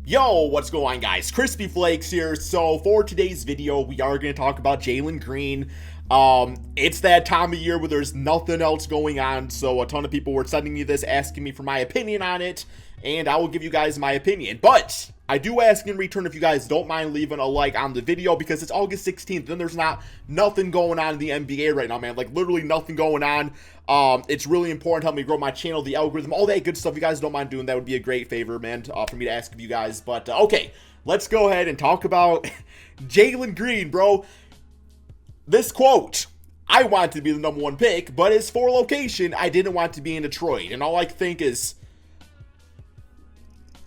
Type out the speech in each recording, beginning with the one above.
Yo, what's going on, guys? KrispyFlakes here. So for today's video, we are going to talk about Jalen Green. It's that time of year where there's nothing else going on, so a ton of people were sending me this, asking me for my opinion on it, and I will give you guys my opinion. But I do ask in return if you guys don't mind leaving a like on the video, because it's August 16th, and there's nothing going on in the NBA right now, man. Like, literally nothing going on. It's really important to help me grow my channel, the algorithm, all that good stuff. If you guys don't mind doing that, would be a great favor, man, for me to ask of you guys. But, okay, let's go ahead and talk about Jalen Green, bro. This quote: I want to be the number one pick, but as for location, I didn't want to be in Detroit. And all I think is,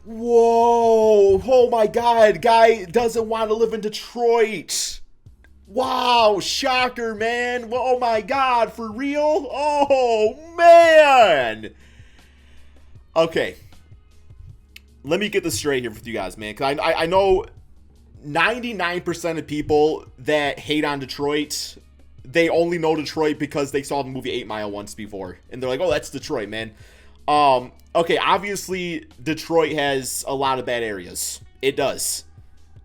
whoa, oh my God, guy doesn't want to live in Detroit. Wow, shocker, man. Oh my God, for real? Oh, man. Okay, let me get this straight here with you guys, man, because I know 99% of people that hate on Detroit, they only know Detroit because they saw the movie 8 Mile once before, and they're like, oh, that's Detroit, man. Okay, obviously, Detroit has a lot of bad areas. It does.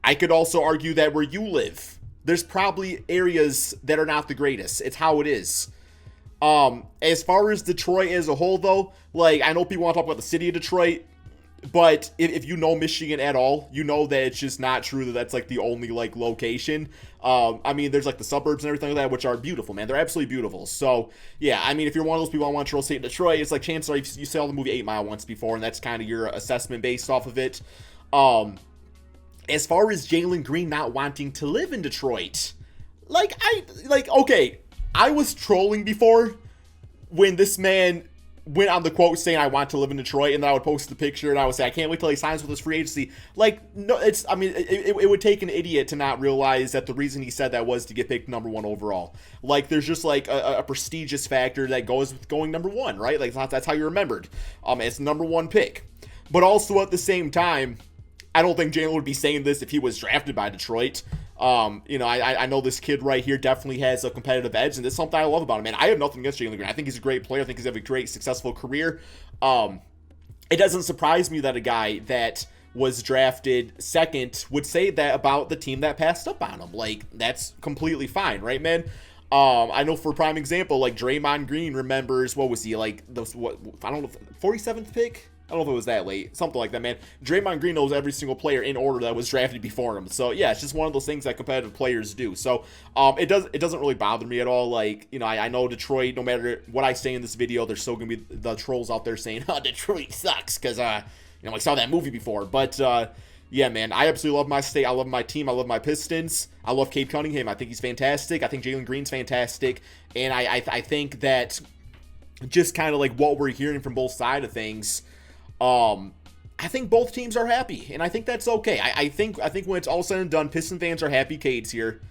I could also argue that where you live, there's probably areas that are not the greatest. It's how it is. As far as Detroit as a whole, though, like, I know people want to talk about the city of Detroit, but if you know Michigan at all, you know that it's just not true that that's, like, the only, like, location. I mean, there's, like, the suburbs and everything like that, which are beautiful, man. They're absolutely beautiful. So, yeah, I mean, if you're one of those people that want to stay in Detroit, it's like, chances are you saw the movie 8 Mile once before, and that's kind of your assessment based off of it. As far as Jalen Green not wanting to live in Detroit, okay, I was trolling before when this man went on the quote saying I want to live in Detroit, and then I would post the picture and I would say I can't wait till he signs with his free agency. Like, no, it would take an idiot to not realize that the reason he said that was to get picked number 1 overall. Like, there's just like a prestigious factor that goes with going number 1, right? Like, that's how you're remembered, as number 1 pick. But also at the same time, I don't think Jalen would be saying this if he was drafted by Detroit. You know, I know this kid right here definitely has a competitive edge, and that's something I love about him, man. I have nothing against Jalen Green. I think he's a great player. I think he's have a great, successful career. It doesn't surprise me that a guy that was drafted second would say that about the team that passed up on him. Like, that's completely fine, right, man? I know, for prime example, like, Draymond Green remembers, what was he, like, I don't know, 47th pick? I don't know if it was that late. Something like that, man. Draymond Green knows every single player in order that was drafted before him. So, yeah, it's just one of those things that competitive players do. So, it doesn't really bother me at all. Like, you know, I know Detroit, no matter what I say in this video, there's still going to be the trolls out there saying, oh, Detroit sucks, because, you know, I saw that movie before. But, yeah, man, I absolutely love my state. I love my team. I love my Pistons. I love Cade Cunningham. I think he's fantastic. I think Jalen Green's fantastic. And I think that just kind of like what we're hearing from both sides of things, I think both teams are happy, and I think that's okay. I think when it's all said and done, Piston fans are happy Cade's here,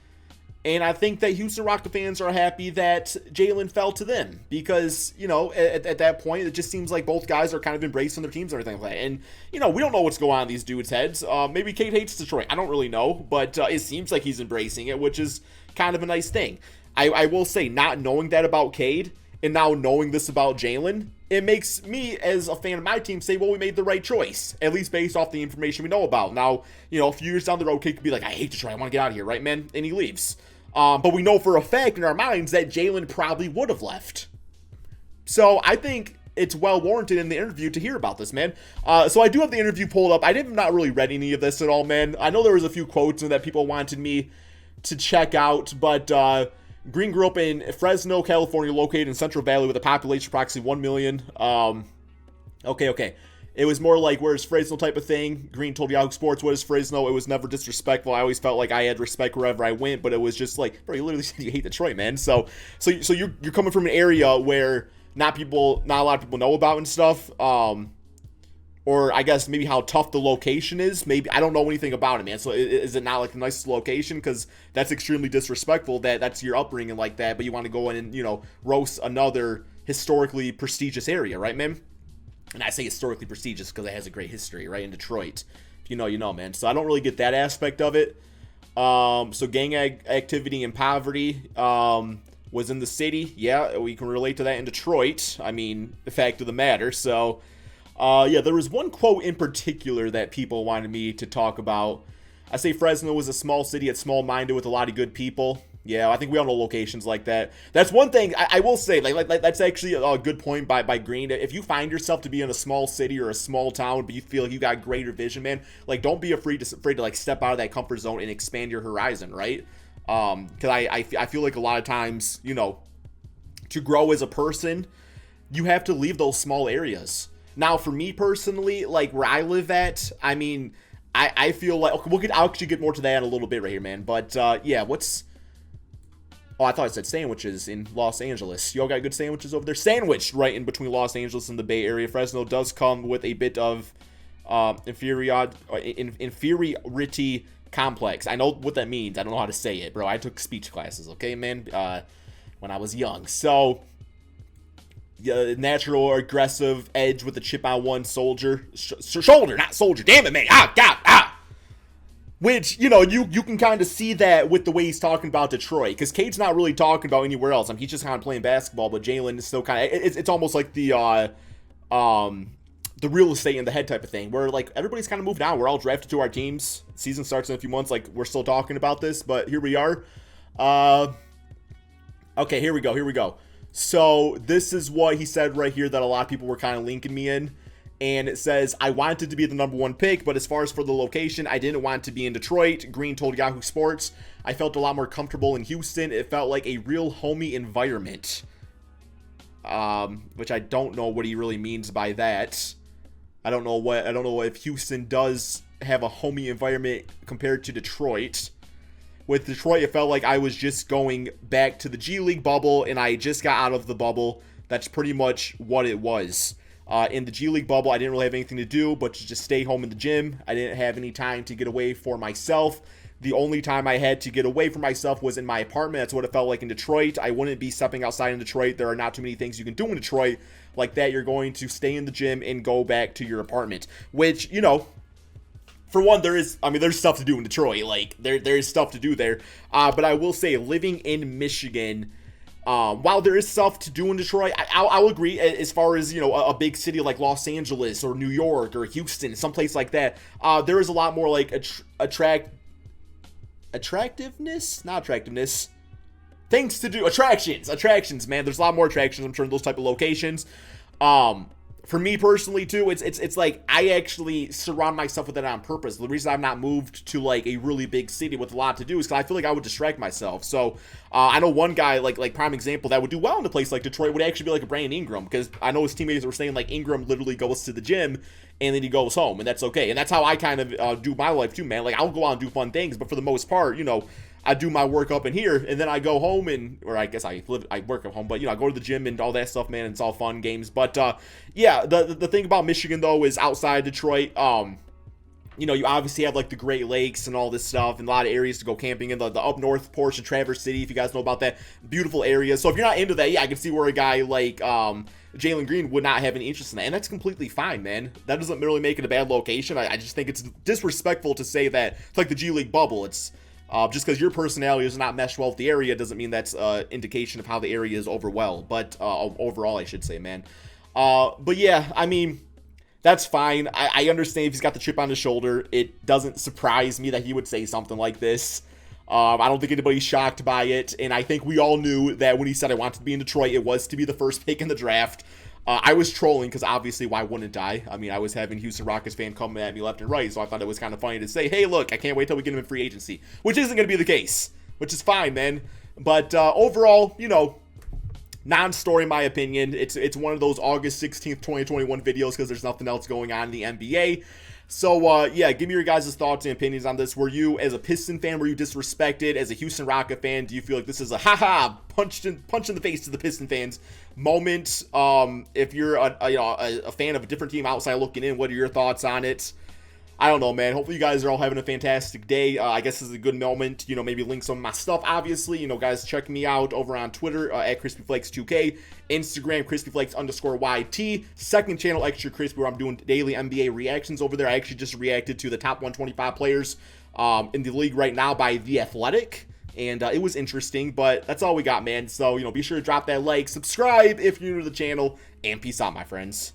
and I think that Houston Rocket fans are happy that Jalen fell to them, because, you know, at that point, it just seems like both guys are kind of embracing their teams and everything like that. And, you know, we don't know what's going on in these dudes' heads. Maybe Cade hates Detroit. I don't really know, but it seems like he's embracing it, which is kind of a nice thing. I will say, not knowing that about Cade, and now knowing this about Jalen, it makes me, as a fan of my team, say, well, we made the right choice, at least based off the information we know about. Now, you know, a few years down the road, Kate could be like, I hate Detroit, I want to get out of here, right, man? And he leaves. But we know for a fact in our minds that Jalen probably would have left. So I think it's well warranted in the interview to hear about this, man. So I do have the interview pulled up. I did not really read any of this at all, man. I know there was a few quotes that people wanted me to check out, but Green grew up in Fresno, California, located in Central Valley with a population of approximately 1 million. Okay. It was more like, where's Fresno type of thing. Green told Yahoo Sports, what is Fresno? It was never disrespectful. I always felt like I had respect wherever I went, but it was just like, bro, you literally said you hate Detroit, man. So you're coming from an area where not a lot of people know about and stuff. Or I guess maybe how tough the location is. Maybe I don't know anything about it, man. So is it not like the nicest location? Because that's extremely disrespectful. That's your upbringing like that, but you want to go in and, you know, roast another historically prestigious area, right, man? And I say historically prestigious because it has a great history, right, in Detroit. If you know, you know, man. So I don't really get that aspect of it. So gang activity and poverty was in the city. Yeah, we can relate to that in Detroit. I mean, the fact of the matter. So Yeah, there was one quote in particular that people wanted me to talk about. I say Fresno was a small city, it's small-minded with a lot of good people. Yeah, I think we all know locations like that. That's one thing I will say. Like that's actually a good point by Green. If you find yourself to be in a small city or a small town, but you feel like you got greater vision, man, like don't be afraid to like step out of that comfort zone and expand your horizon, right? Because I feel like a lot of times, to grow as a person, you have to leave those small areas. Now, for me personally, like where I live at, I mean, I feel like okay, I'll actually get more to that in a little bit right here, man. But yeah, Oh, I thought it said sandwiches in Los Angeles. Y'all got good sandwiches over there? Sandwiched right in between Los Angeles and the Bay Area. Fresno does come with a bit of inferiority complex. I know what that means. I don't know how to say it, bro. I took speech classes, okay, man, when I was young. So, natural or aggressive edge with a chip on one shoulder, not soldier. Damn it, man. God. Which, you can kind of see that with the way he's talking about Detroit. Because Cade's not really talking about anywhere else. I mean, he's just kind of playing basketball. But Jalen is still kind of... It's almost like the real estate in the head type of thing. Where, like, everybody's kind of moved on. We're all drafted to our teams. Season starts in a few months. Like, we're still talking about this. But here we are. Okay, here we go. So, this is what he said right here that a lot of people were kind of linking me in. And it says, I wanted to be the number one pick, but as far as for the location, I didn't want to be in Detroit. Green told Yahoo Sports, I felt a lot more comfortable in Houston. It felt like a real homey environment. Which I don't know what he really means by that. I don't know if Houston does have a homey environment compared to Detroit. With Detroit, it felt like I was just going back to the G League bubble, and I just got out of the bubble. That's pretty much what it was. In the G League bubble, I didn't really have anything to do but to just stay home in the gym. I didn't have any time to get away for myself. The only time I had to get away from myself was in my apartment. That's what it felt like in Detroit. I wouldn't be stepping outside in Detroit. There are not too many things you can do in Detroit like that. You're going to stay in the gym and go back to your apartment. Which, for one, there's stuff to do in Detroit. Like, there is stuff to do there. But I will say, living in Michigan... while there is stuff to do in Detroit, I'll agree as far as, a big city like Los Angeles or New York or Houston, someplace like that, there is a lot more like things to do, attractions, man. There's a lot more attractions, I'm sure, in those type of locations. For me personally too, it's like I actually surround myself with it on purpose. The reason I've not moved to like a really big city with a lot to do is because I feel like I would distract myself. So I know one guy like prime example that would do well in a place like Detroit would actually be like a Brandon Ingram, because I know his teammates were saying like Ingram literally goes to the gym and then he goes home, and that's okay. And that's how I kind of do my life too, man. Like I'll go out and do fun things, but for the most part, I do my work up in here, and then I go home or I guess I work at home, but I go to the gym and all that stuff, man. And it's all fun games, but yeah, the thing about Michigan though is outside Detroit, you obviously have like the Great Lakes and all this stuff, and a lot of areas to go camping in. The up north portion, Traverse City, if you guys know about that, beautiful area. So if you're not into that, yeah, I can see where a guy like Jalen Green would not have any interest in that, and that's completely fine, man. That doesn't really make it a bad location. I just think it's disrespectful to say that it's like the G League bubble. It's just because your personality is not meshed well with the area doesn't mean that's an indication of how the area is overall, I should say, man. But yeah, I mean, that's fine. I understand if he's got the chip on his shoulder. It doesn't surprise me that he would say something like this. I don't think anybody's shocked by it, and I think we all knew that when he said I wanted to be in Detroit, it was to be the first pick in the draft. I was trolling because obviously, why wouldn't I? I mean, I was having Houston Rockets fan coming at me left and right, so I thought it was kind of funny to say, hey, look, I can't wait till we get him in free agency, which isn't going to be the case, which is fine, man. But overall, non-story in my opinion. It's one of those August 16th, 2021 videos because there's nothing else going on in the NBA. So, yeah, give me your guys' thoughts and opinions on this. Were you, as a Piston fan, were you disrespected? As a Houston Rocket fan, do you feel like this is a punch in the face to the Piston fans moment? If you're a fan of a different team outside looking in, what are your thoughts on it? I don't know, man. Hopefully you guys are all having a fantastic day. I guess this is a good moment, maybe link some of my stuff, obviously. Guys, check me out over on Twitter at KrispyFlakes2K, Instagram, KrispyFlakes_YT, second channel, Extra Crispy, where I'm doing daily NBA reactions over there. I actually just reacted to the top 125 players in the league right now by The Athletic, and it was interesting, but that's all we got, man. So, be sure to drop that like, subscribe if you're new to the channel, and peace out, my friends.